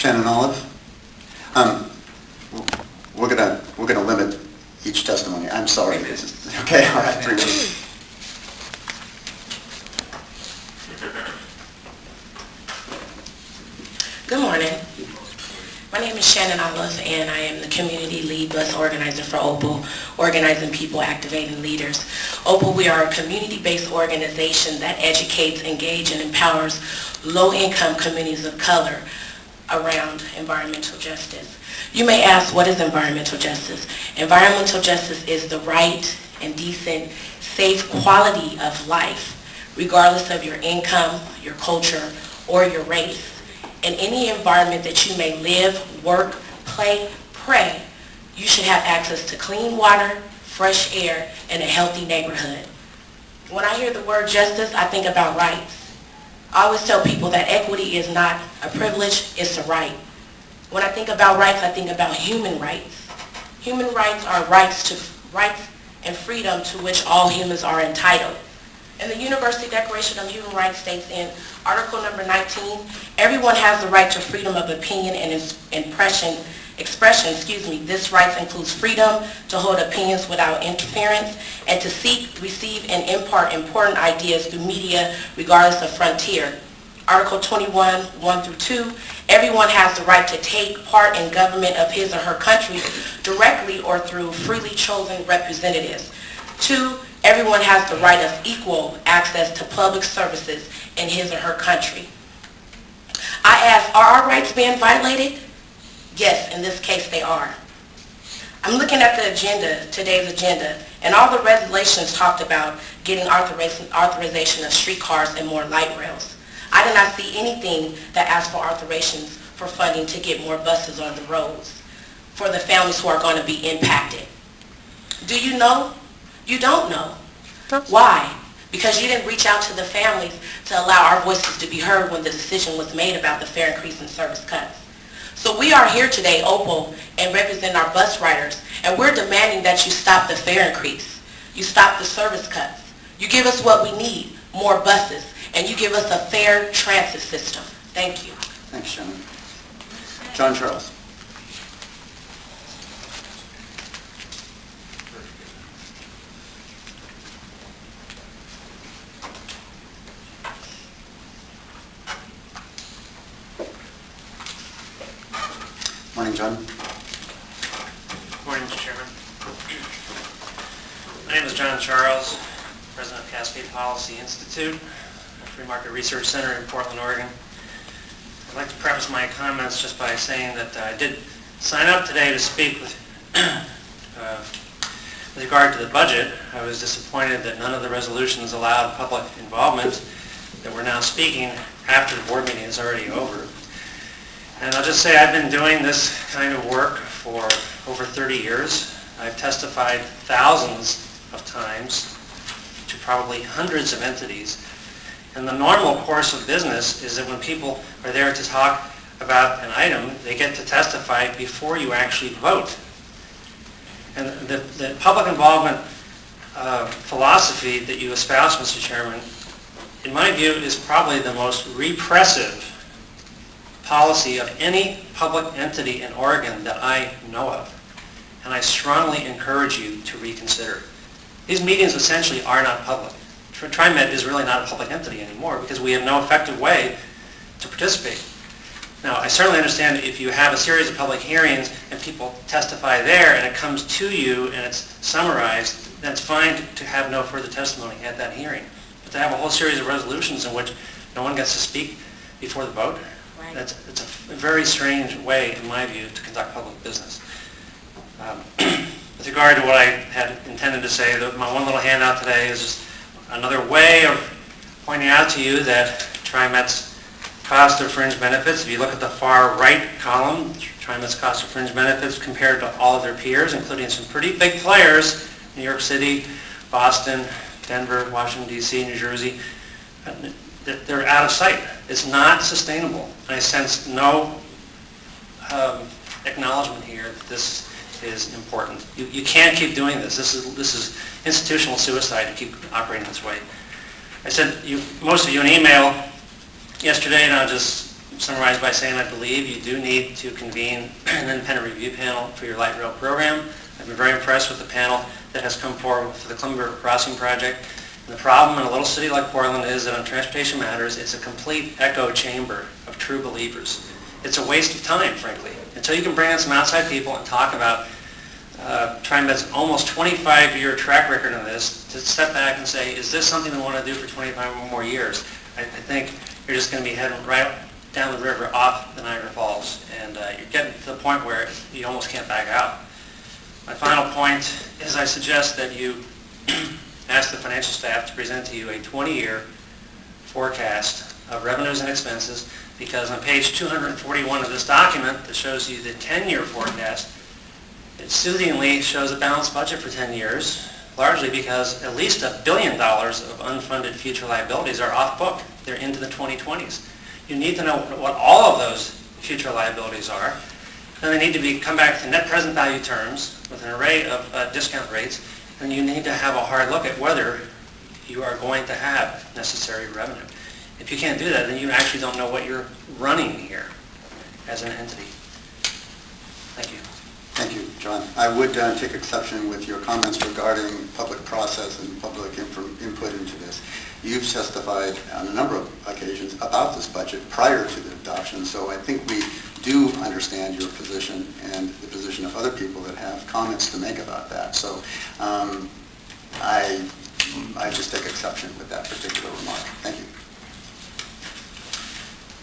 Shannon Olive. We're gonna limit each testimony. I'm sorry. Okay, all right, 3 minutes. Good morning. My name is Shannon Olive, and I am the Community Lead Bus Organizer for OPAL, Organizing People, Activating Leaders. OPAL, we are a community-based organization that educates, engages, and empowers low-income communities of color around environmental justice. You may ask, what is environmental justice? Environmental justice is the right and decent, safe quality of life, regardless of your income, your culture, or your race. In any environment that you may live, work, play, pray, you should have access to clean water, fresh air, and a healthy neighborhood. When I hear the word justice, I think about rights. I always tell people that equity is not a privilege, it's a right. When I think about rights, I think about human rights. Human rights are rights and freedom to which all humans are entitled. And the Universal Declaration of Human Rights states in Article number 19, everyone has the right to freedom of opinion and expression. This right includes freedom to hold opinions without interference and to seek, receive, and impart important ideas through media regardless of frontier. Article 21, 1 through 2, everyone has the right to take part in government of his or her country directly or through freely chosen representatives. 2, everyone has the right of equal access to public services in his or her country. I ask, are our rights being violated? Yes, in this case they are. I'm looking at the agenda, today's agenda, and all the resolutions talked about getting authorization of streetcars and more light rails. I did not see anything that asked for authorizations for funding to get more buses on the roads for the families who are going to be impacted. Do you know? You don't know. Why? Because you didn't reach out to the families to allow our voices to be heard when the decision was made about the fare increase and service cuts. So we are here today, OPAL, and represent our bus riders, and we're demanding that you stop the fare increase. You stop the service cuts. You give us what we need, more buses, and you give us a fair transit system. Thank you. Thanks, Shannon. John Charles. Morning, John. Morning, Mr. Chairman. My name is John Charles, President of Cascade Policy Institute, a free market research center in Portland, Oregon. I'd like to preface my comments just by saying that I did sign up today to speak with regard to the budget. I was disappointed that none of the resolutions allowed public involvement, that we're now speaking after the board meeting is already over. And I'll just say I've been doing this kind of work for over 30 years. I've testified thousands of times to probably hundreds of entities. And the normal course of business is that when people are there to talk about an item, they get to testify before you actually vote. And the public involvement philosophy that you espouse, Mr. Chairman, in my view is probably the most repressive policy of any public entity in Oregon that I know of. And I strongly encourage you to reconsider. These meetings essentially are not public. TriMet is really not a public entity anymore because we have no effective way to participate. Now, I certainly understand if you have a series of public hearings and people testify there and it comes to you and it's summarized, that's fine to have no further testimony at that hearing. But to have a whole series of resolutions in which no one gets to speak before the vote, it's a very strange way, in my view, to conduct public business. With regard to what I had intended to say, my one little handout today is just another way of pointing out to you that TriMet's cost of fringe benefits, if you look at the far right column, TriMet's cost of fringe benefits compared to all of their peers, including some pretty big players, New York City, Boston, Denver, Washington, D.C., New Jersey, they're out of sight. It's not sustainable. I sense no acknowledgement here that this is important. You can't keep doing this. This is institutional suicide to keep operating this way. I sent most of you an email yesterday, and I'll just summarize by saying I believe you do need to convene an independent review panel for your light rail program. I've been very impressed with the panel that has come forward for the Columbia River Crossing project. And the problem in a little city like Portland is that on transportation matters, it's a complete echo chamber of true believers. It's a waste of time, frankly, until you can bring in some outside people and talk about TriMet's almost 25-year track record on this, to step back and say, is this something we want to do for 25 or more years? I think you're just going to be heading right down the river off the Niagara Falls, and you're getting to the point where you almost can't back out. My final point is I suggest that you ask the financial staff to present to you a 20-year forecast of revenues and expenses, because on page 241 of this document that shows you the 10-year forecast, it soothingly shows a balanced budget for 10 years, largely because at least $1 billion of unfunded future liabilities are off book. They're into the 2020s. You need to know what all of those future liabilities are. Then they need to come back to net present value terms with an array of discount rates, and you need to have a hard look at whether you are going to have necessary revenue. If you can't do that, then you actually don't know what you're running here as an entity. Thank you. Thank you, John. I would take exception with your comments regarding public process and public input into this. You've testified on a number of occasions about this budget prior to the adoption, so I think we do understand your position and the position of other people that have comments to make about that. So I just take exception with that particular remark. Thank you.